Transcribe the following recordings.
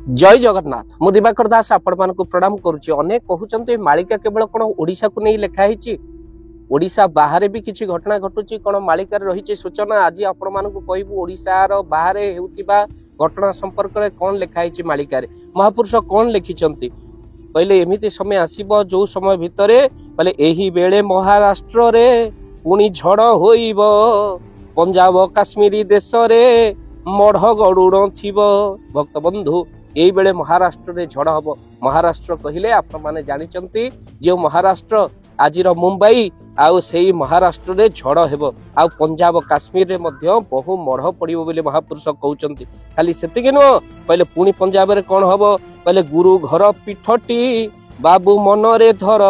जय जगन्नाथ मु दिवाकर दास आपण मानक प्रणाम करुच्ची। अनेक कहते मालिका केवल कौन ओडिशा को नहीं लिखाई, ओडिशा बाहर भी किसी घटना घटुची कौन मालिकार रही सूचना। आज आपण मानक कहबू ओडिशार बाहर होउतिबा घटना संपर्क में कौन लिखाई मालिकार, महापुरुष कौन लिखिंट कहले एमती समय आसब जो समय भितर कहले एही बेले महाराष्ट्र रे पुणी झड़ होइब, पंजाब काश्मीरी देश रे मढ़ गरुड़ थिब। भक्त बंधु यही बेले महाराष्ट्र रे झड़ हम। महाराष्ट्र कहले आपण माने जानिचंती जो महाराष्ट्र आज मुंबई आउ सेई महाराष्ट्र रे झड़ हेब, आउ पंजाब काश्मीर रे मध्य बहु मढ़ पड़िबो बोली महापुरुष कहउचंती। खाली सेतिके नुह कहले पुणी पंजाब रे कौन हब कहले गुरु घर पीठटी बाबू मन रे धर,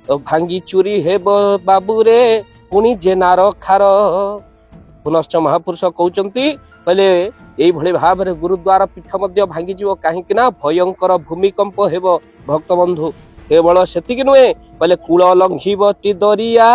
भांगी चूरी हेब बाबू रे पुणी जेनार खार। पुनश्च महापुरुष कहउचंती कहले यही भली भाव में गुरुद्वार पीठ मध्य भांगी जीव कहीं भयंकर भूमिकंप हेब। भक्त बंधु केवल सेतिक नुहे कहले कूल लंघिबटी दरिया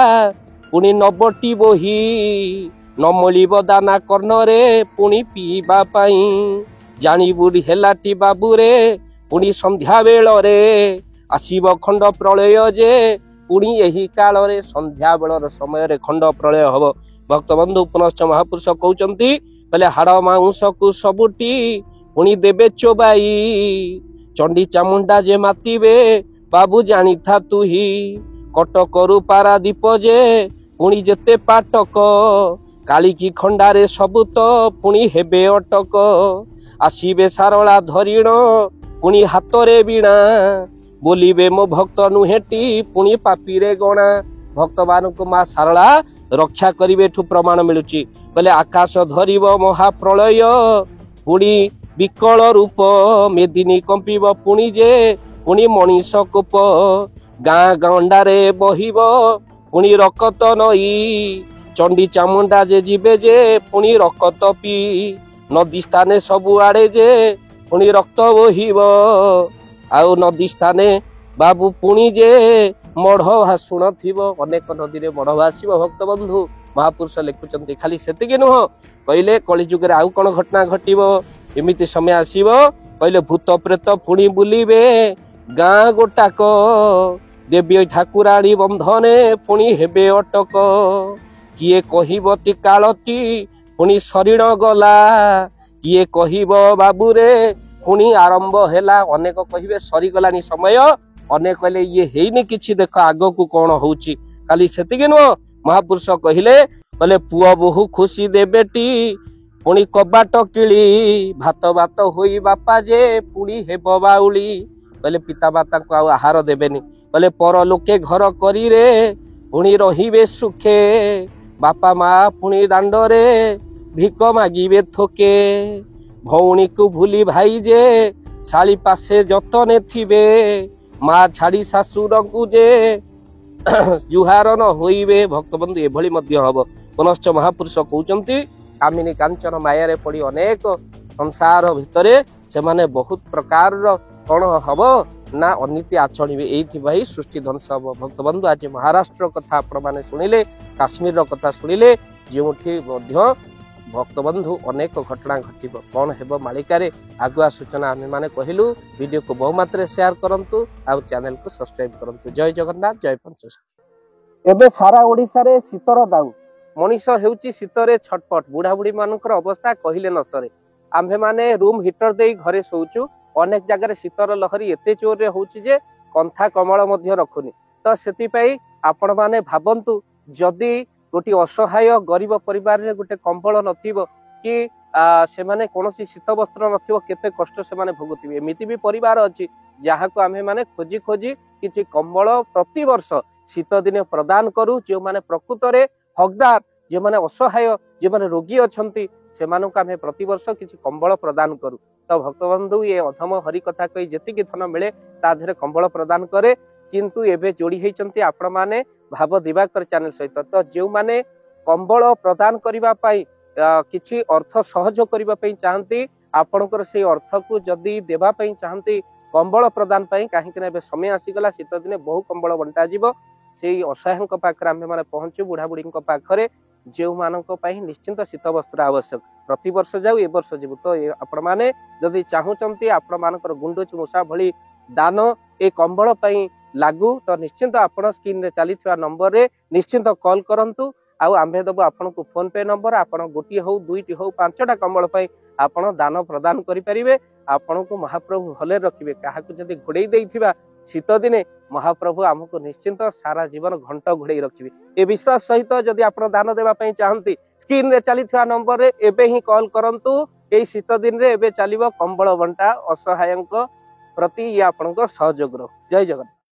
पुणी नबटी बोही, न मिलिब दाना कर्ण रे पुणी पीवा पाई, जानी बुढ़ी हेलाटी बाबू रे पुणी संध्या बेल रे आसीब खंड प्रलय जे पुणी यही काल रे संध्या बेलर समय रे खंड प्रलय हब। भक्त बंधु पुनश्च महापुरुष कहउचंती कहले हाड़ माउंस को सबुटी पुणी देबे चोबाई, चंडी चामुंडा जे मातिबे बाबू जानी था तू ही, कटकरू पारादीप जे पुणी जेते पाटक, काली की खंडारे सबु तो पुणी हेबे अटक, आसीबे सारला धरिण पुणी हातरे बीणा, बोलिबे मो भक्त नुहेटी पुणी पापी रे गणा। भक्त मानक मां सारला रक्षा करिवे ठु प्रमाण मिलुची। कहले आकाश धरिब महाप्रलय पुणी विकल रूप, मेदिनी कंपिब पुणी जे पुणी मनीष कूप, गाँ गंडारे बहिब पुणी रकत नई, चंडी चामुंडा जे जीवे जे पुणी रकत पी, नदी स्थाने सबु आड़े जे पुणी रक्त बहिब, आउ नदी स्थाने बाबू पुणी जे मढ़ भाषुण थिब। अनेक नदी रे मढ़ भाषिब। भक्त बंधु महापुरुष लिखुचंती। खाली सेतिके नुह कहले कलिजुग रे आउ कौन घटना घटिब, एमिति समय आसीब कहले भूत प्रेत पुणी बुलिबे गाँ गोटाक, देवी ठाकुराणी बंधने पुणी हेबे अटक, किए कहिबती कालटी पुणी शरीर गला, किए कहिब बाबू रे पुणी आरंभ हैला। अनेक कहिबे सरीगलानी समय, अनेक कहले ये हेइनी किछि देख आगो को कौन होउची। खाली सेतिके नुह महापुरुष कहले पुआ बहु खुशी देबेटी पुणी कबाट किली, भात भात होई बापा जे पुणी हेब बाउली। कहले पिता माता को आहार देबेनी, कहले पर लोके घर करी रे पुणी रहिबे सुखे, बापा माँ पुणी दांड रे भिक मागिबे थोके, भौणी को भूली भाई जे शाली पासे जतने थिबे, माँ छाड़ी शाशुर को जे जुहार न होइबे। भक्त बंधु एभली मध्य हब। पुनश्च महापुरुष कहउचंती कामिनी कांचन माया पड़ी अनेक संसार भितरे से माने बहुत प्रकार कौन हब ना अनीति आचरणवे, यही सृष्टि ध्वंस हम। भक्त बंधु आज महाराष्ट्र कथा आपण माने शुणिले, काश्मीर कथा शुणिले, जो भक्त बंधु अनेक घटना घटिब कौन हेब मालिकारे आगुआ सूचना आमे माने कहलु। वीडियो को बहुमात्रा शेयर करंतु आ चैनल को सब्सक्राइब करंतु। जय जगन्नाथ, जय पंचशील। एबे सारा ओडिसा रे शीतर दाऊ, मनीष हेउची शीतरे छटपट, बुढ़ा बुढ़ी मानकर अवस्था कहिले न सरे। आम्भे माने रूम हीटर देई घरे सोउचु, अनेक जगह शीतर लहरी एते जोर रे होउची जे कंथा कमल मध्य रखुनी। तो सेति पई आपण माने भाबंतु जदी गोटे असहाय गरीब परिवार रे गोटे कंबल नथिबो कि से माने कोनोसी शीत वस्त्र नथिबो, केते कष्ट से माने भोगुथिबे। एमिति भी परिवार अछि जहा को आमे माने खोजी खोजी किछि कंबल प्रति वर्ष शीत दिने प्रदान करू। जो माने प्रकृत रे हकदार, जे माने असहाय, जे माने रोगी अछंती, से मानक आमे प्रति वर्ष किछि कंबल प्रदान करू। तो भक्त बंधु ये अधम हरि कथा कही जेतिकी धन मिले ता धरे कंबल प्रदान करे, किंतु एबे जोड़ी हेचंती आपण माने भाव दिवाकर चैनल सहित। तो जो माने कंबल प्रदान करिबा पई किछि अर्थ सहयोग करिबा पई चाहंती, आपणकर से अर्थ को जदी देबा पई चाहंती कंबल प्रदान पई, काहे कि एबे समय आसी गला शीत दिने बहु कंबल बंटा जिवो। से असहायक पाखरे आमे माने पहुंचू, बुढ़ा बुढ़ी पाखरे जो मानक पई निश्चिंत शीत वस्त्र आवश्यक प्रति वर्ष जाऊ ए वर्ष जीवु तो आपण माने जदि चाहूचंती आपण मानकर गुंडुच मूषा भली दान ए कंबल पई लागू तो निश्चिंत आपण स्क्रीन रे चलीथिबा नंबर रे निश्चिंत कॉल करंतु आउ आम्भे दबो आपन को फोन पे नंबर आपण गोटी हो दुईटी हो पांचटा कंबल पई आपण दान प्रदान करि परिबे आपण को महाप्रभु भले रखिबे काहा को जदि घोड़े देइथिबा शीत दिने महाप्रभु हमको निश्चिंत सारा जीवन घंट घोड़े रखिबे ए विश्वास सहित जदि आपण दान देबा पई चाहंती स्क्रीन रे चलीथिबा नंबर रे एबे ही कॉल करंतु ए शीत दिन रे एबे चलिबो कंबल बंटा असहायंक प्रति या आपनको सहयोग जय जगन्नाथ।